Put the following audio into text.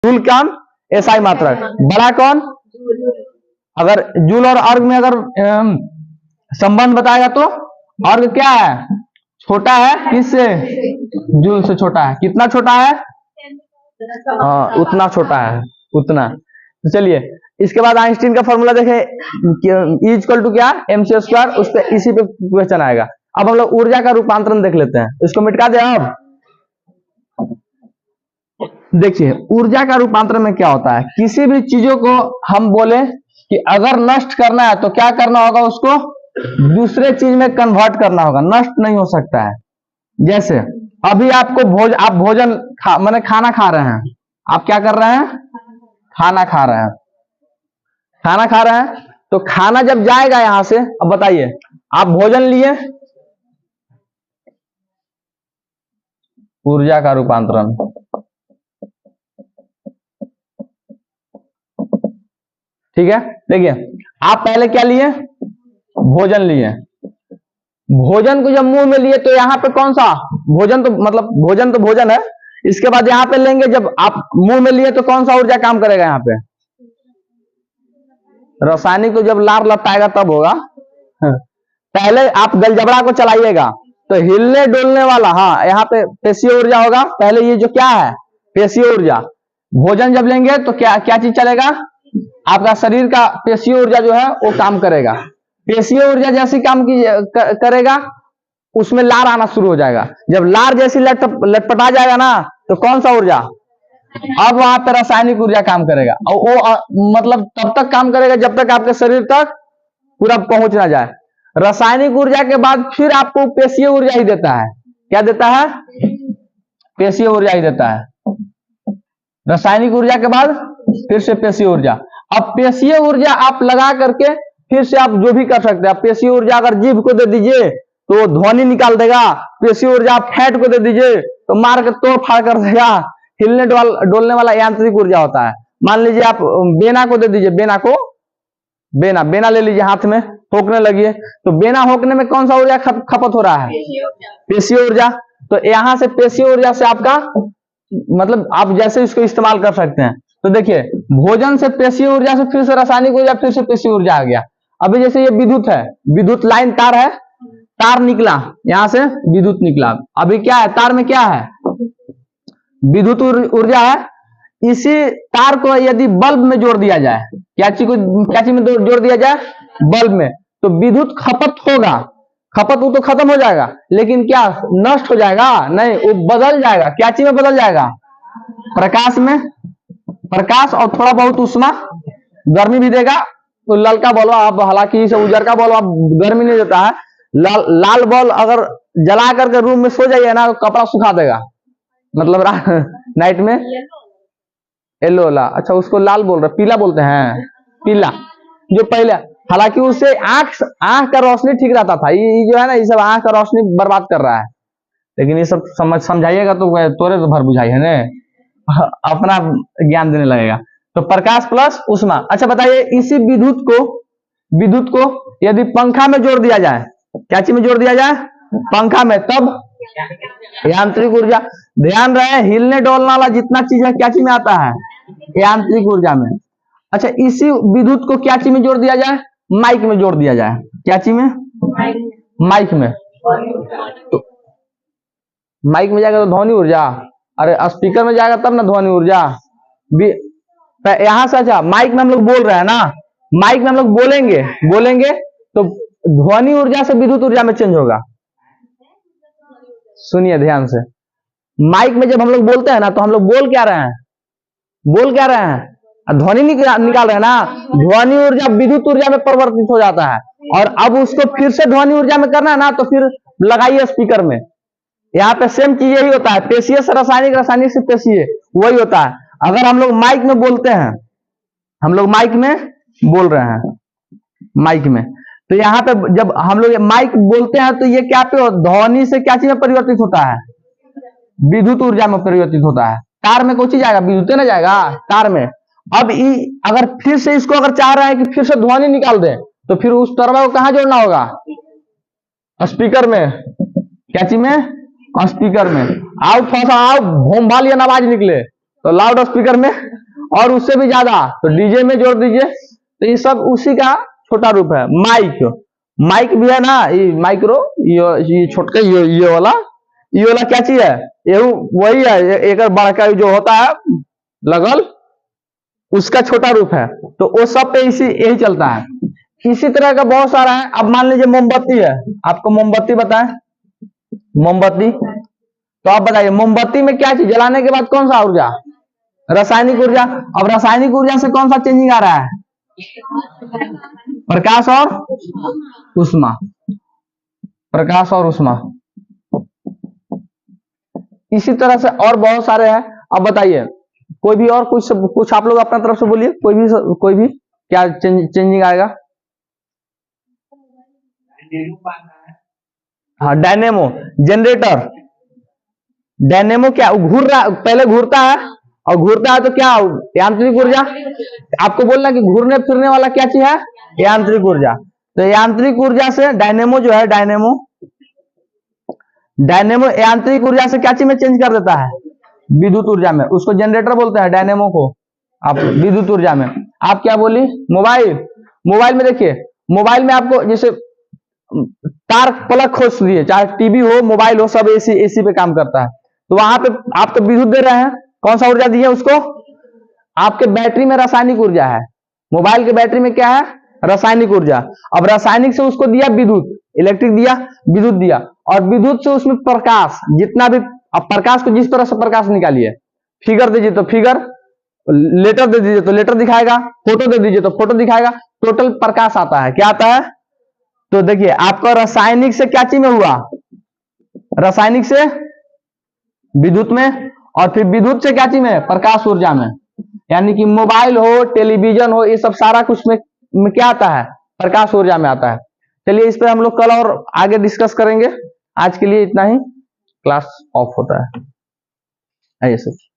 Joule कौन? SI मात्रक। बड़ा कौन? अगर जूल और अर्ग में अगर संबंध बताएगा तो अर्ग क्या है? छोटा है किससे? जूल से छोटा है। कितना छोटा है? उतना छोटा है, उतना। तो चलिए इसके बाद आइंस्टीन का फॉर्मूला देखें, E इक्वल टू क्या? mc²। उस पे इसी पे क्वेश्चन आएगा। अब हम लोग ऊर्जा का रूपांतरण देख लेते हैं, इसको मिटा दे। अब देखिए ऊर्जा का रूपांतरण में क्या होता है, किसी भी चीजों को हम बोले कि अगर नष्ट करना है तो क्या करना होगा, उसको दूसरे चीज में कन्वर्ट करना होगा, नष्ट नहीं हो सकता है। जैसे अभी आपको आप भोजन माने खाना खा रहे हैं, आप क्या कर रहे हैं? खाना खा रहे हैं। खाना खा रहे हैं तो खाना जब जाएगा यहां से, अब बताइए आप भोजन लिए, ऊर्जा का रूपांतरण। ठीक है, देखिए आप पहले क्या लिए? भोजन लिए। भोजन को जब मुंह में लिए तो यहां पे कौन सा भोजन, तो मतलब भोजन तो भोजन है। इसके बाद यहां पे लेंगे, जब आप मुंह में लिए तो कौन सा ऊर्जा काम करेगा यहां पे? रासायनिक तो जब लार लपटाएगा तब होगा। पहले आप गलजबड़ा को चलाइएगा तो हिलने डोलने वाला, हाँ यहाँ पे पेशीय ऊर्जा होगा। पहले ये जो क्या है? पेशीय ऊर्जा। भोजन जब लेंगे तो क्या क्या चीज चलेगा? आपका शरीर का पेशीय ऊर्जा जो है वो काम करेगा। पेशीय ऊर्जा जैसी काम करेगा, उसमें लार आना शुरू हो जाएगा। जब लार जैसी लटपटा जाएगा ना तो कौन सा ऊर्जा? अब वहां पर रासायनिक ऊर्जा काम करेगा। और वो मतलब तब तक काम करेगा जब तक आपके शरीर तक पूरा पहुंच ना जाए। रासायनिक ऊर्जा के बाद फिर आपको पेशीय ऊर्जा ही देता है। क्या देता है? पेशीय ऊर्जा ही देता है। रासायनिक ऊर्जा के बाद फिर से पेशीय ऊर्जा। अब पेशीय ऊर्जा आप लगा करके फिर से आप जो भी कर सकते हैं। पेशीय ऊर्जा अगर जीभ को दे दीजिए तो ध्वनि निकाल देगा। पेशीय ऊर्जा आप फैट को दे दीजिए तो मार के तोड़ फाड़ कर देगा। हिलने डोलने वाला यांत्रिक ऊर्जा होता है। मान लीजिए आप बेना को दे दीजिए, बेना को, बेना ले लीजिए हाथ में, होकने लगिए तो बेना होकने में कौन सा ऊर्जा खपत हो रहा है? पेशीय ऊर्जा। तो यहां से पेशीय ऊर्जा से आपका मतलब आप जैसे इसको इस्तेमाल कर सकते हैं। तो देखिए भोजन से पेशीय ऊर्जा से फिर से रासायनिक ऊर्जा, फिर से पेशीय ऊर्जा आ गया। अभी जैसे ये विद्युत है, विद्युत लाइन तार है, तार निकला यहां से, विद्युत निकला। अभी क्या है? तार में क्या है? विद्युत ऊर्जा है। इसी तार को यदि बल्ब में जोड़ दिया जाए, क्या चीज में जोड़ दिया जाए? बल्ब में, तो विद्युत खपत होगा। खपत वो तो खत्म हो जाएगा, लेकिन क्या नष्ट हो जाएगा? नहीं, वो बदल जाएगा। क्या चीज में बदल जाएगा? प्रकाश में। प्रकाश और थोड़ा बहुत उष्मा, गर्मी भी देगा। तो ललका बल्ब आप, हालांकि इसे उजर का बल्ब आप गर्मी नहीं देता है। लाल बल्ब अगर जला करके रूम में सो जाइए ना तो कपड़ा सुखा देगा, मतलब नाइट में। येलो वाला, अच्छा उसको लाल बोल रहे, पीला बोलते हैं, पीला जो पहले। हालांकि उससे आंख का रोशनी ठीक रहता था। ये जो है ना, ये सब आंख का रोशनी बर्बाद कर रहा है। लेकिन ये सब समझाइएगा तो तोरे तो भर बुझाई है ना, अपना ज्ञान देने लगेगा। तो प्रकाश प्लस उष्मा। अच्छा बताइए, इसी विद्युत को यदि पंखा में जोड़ दिया जाए, क्या चीज में जोड़ दिया जाए? पंखा में, तब यांत्रिक ऊर्जा। ध्यान रहे हिलने डोलने वाला जितना चीज है क्या चीज में आता है? यांत्रिक ऊर्जा में। अच्छा इसी विद्युत को क्या चीज में जोड़ दिया जाए? माइक में जोड़ दिया जाए। क्या चीज में? माइक में। तो माइक में जाएगा तो ध्वनि ऊर्जा, अरे स्पीकर में जाएगा तब ना ध्वनि ऊर्जा। यहां से अच्छा माइक में हम लोग बोल रहे हैं ना, माइक में हम लोग बोलेंगे तो ध्वनि ऊर्जा से विद्युत ऊर्जा में चेंज होगा। सुनिए ध्यान से, माइक में जब हम लोग बोलते हैं ना तो हम लोग बोल क्या रहे हैं? ध्वनि निकाल रहे हैं ना। ध्वनि ऊर्जा विद्युत ऊर्जा में परिवर्तित हो जाता है। और अब उसको फिर से ध्वनि ऊर्जा में करना है ना तो फिर लगाइए स्पीकर में। यहाँ पे सेम चीज यही होता है, पेशीय से रासायनिक, रासायनिक से पेशीय, वही होता है। अगर हम लोग माइक में बोलते हैं, हम लोग माइक में बोल रहे हैं, माइक में, तो यहाँ पे जब हम लोग माइक बोलते हैं तो ये क्या पे ध्वनि से क्या चीज में परिवर्तित होता है? विद्युत ऊर्जा में परिवर्तित होता है। तार में कोई चीज जाएगा? विद्युत ना जाएगा तार में। अब अगर फिर से इसको अगर चाह रहे हैं कि फिर से ध्वनि निकाल दें तो फिर उस टर्बा को कहां जोड़ना होगा? स्पीकर में। क्या चीज में? स्पीकर में। आओ थोड़ा सा आओ, भोंभालियन आवाज निकले, तो लाउड स्पीकर में, और उससे भी ज्यादा तो डीजे में जोड़ दीजिए। तो ये सब उसी का छोटा रूप है। माइक, माइक भी है ना, ये माइक्रो, ये छोटका, ये वाला क्या चीज है, ये वही है, एक बड़का जो होता है लगल, उसका छोटा रूप है। तो वो सब पे इसी यही चलता है। इसी तरह का बहुत सारा है। अब मान लीजिए मोमबत्ती है, आपको मोमबत्ती बताएं, मोमबत्ती, तो आप बताइए मोमबत्ती में क्या चीज जलाने के बाद कौन सा ऊर्जा, रासायनिक ऊर्जा। अब रासायनिक ऊर्जा से कौन सा चेंजिंग आ रहा है, प्रकाश और ऊष्मा, प्रकाश और ऊष्मा। इसी तरह से और बहुत सारे हैं। अब बताइए कोई भी और कुछ आप लोग अपना तरफ से बोलिए, कोई भी क्या चेंजिंग आएगा। हाँ, डायनेमो, जनरेटर, डायनेमो क्या घूर रहा, पहले घूरता है, और घूरता है तो क्या, यांत्रिक ऊर्जा। आपको बोलना कि घूरने फिरने वाला क्या चीज है, यांत्रिक ऊर्जा। तो यांत्रिक ऊर्जा से डायनेमो जो है, डायनेमो यांत्रिक ऊर्जा से क्या चीज में चेंज कर देता है, विद्युत ऊर्जा में। उसको जनरेटर बोलते हैं, डायनेमो को आप विद्युत ऊर्जा में। आप क्या बोली, मोबाइल में देखिए, मोबाइल में आपको जैसे तार प्लग खोस दिए, चाहे टीवी हो मोबाइल हो, सब एसी पे काम करता है। तो वहां पे आप तो विद्युत दे रहे हैं, कौन सा ऊर्जा दी है उसको, आपके बैटरी में रासायनिक ऊर्जा है। मोबाइल के बैटरी में क्या है, रासायनिक ऊर्जा। अब रासायनिक से उसको दिया विद्युत, इलेक्ट्रिक दिया, विद्युत दिया, और विद्युत से उसमें प्रकाश जितना भी, अब प्रकाश को जिस तरह से प्रकाश निकालिए, फिगर दीजिए तो फिगर, लेटर दे दीजिए तो लेटर दिखाएगा, फोटो दे दीजिए तो फोटो दिखाएगा, टोटल प्रकाश आता है। क्या आता है, तो देखिए आपका रासायनिक से क्या चीज में हुआ, रासायनिक से विद्युत में, और फिर विद्युत से क्या चीज में, प्रकाश ऊर्जा में। यानी कि मोबाइल हो, टेलीविजन हो, ये सब सारा कुछ में क्या आता है, प्रकाश ऊर्जा में आता है। चलिए इस पे हम लोग कल और आगे डिस्कस करेंगे। आज के लिए इतना ही, क्लास ऑफ होता है। आइए सर।